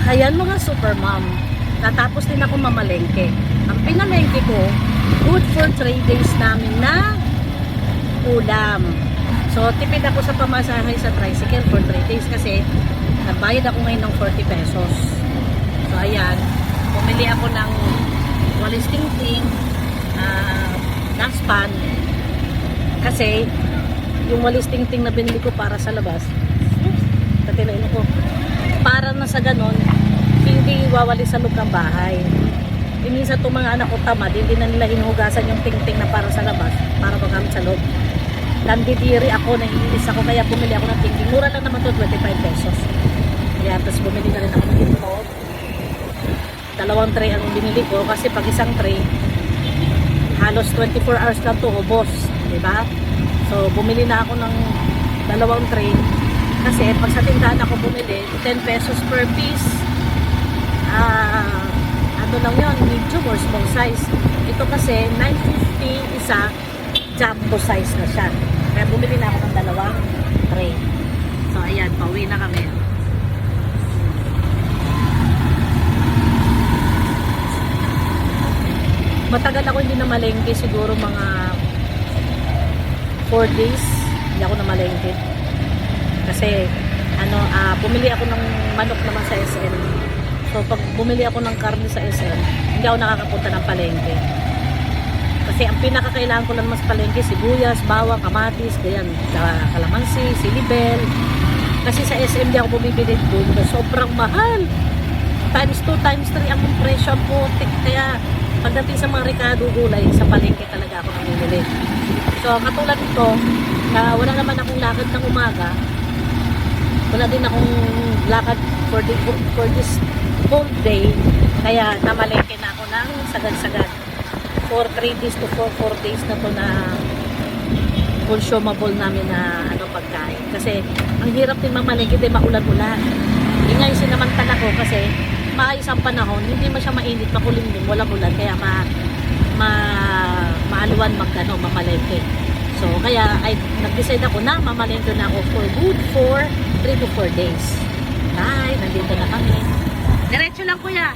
Ayan mga super mom. Natapos din ako mamalengke. Ang pinalengke ko, good for 3 days namin na ulam. So, tipid ako sa pamasahe sa tricycle for 3 days kasi nagbayad ako ngayon ng 40 pesos. So, ayan. Bumili ako ng walis tingting, naspan. Kasi, yung walis tingting na binili ko para sa labas, tatinain ko, para na sa ganon, hindi wawalis sa loob ng bahay. Minsan itong mga anak ko tamad, hindi na nila hinuhugasan yung tingting na para sa labas, para magamit sa loob. Nandidiri ako, naiinis ako, kaya bumili ako ng tingting. Mura lang naman to, 25 pesos. Kaya, tapos bumili na rin ako ng ito. 2 tray ang binili ko, kasi pag isang tray, halos 24 hours lang to, ubos. Diba? So, bumili na ako ng 2 tray. Kasi, pag sa tindahan ako bumili, 10 pesos per piece. Ano lang yun, medium or small size. Ito kasi, 9.50 isa, jumbo size na siya. Kaya bumili na ako ng 2 tray. So, ayan, pauwi na kami. Matagal ako hindi na malengke, siguro mga 4 days hindi ako na malengke. Kasi, bumili ako ng manok naman sa SM. So, pag bumili ako ng karne sa SM, hindi ako nakakapunta ng palengke. Kasi ang pinakakailangan ko lang mas palengke, sibuyas, bawang, kamatis, ganyan, kalamansi, silibel. Kasi sa SM di ako bumibili doon, sobrang mahal. Times 2, times 3 ang presyo ang putik. Kaya pagdating sa mga Ricardo gulay, sa palengke talaga ako namimili. So, katulad nito, na wala naman akong lakad ng umaga, wala din akong lakad for this whole day, kaya namalengke na ako ng sagad-sagad for 3 days to 4 days na to na consumable namin na pagkain. Kasi ang hirap din mamalengke, din maulan-ulan. Yung ngayon sinamantala ko kasi maayos ang panahon, hindi man siya mainit, makulimlim, walang ulan, kaya maaluan mamalengke. So, kaya nag-decide ako na mamalengke na ako for good for 3 to 4 days. Bye! Nandito na kami. Diretso lang kuya.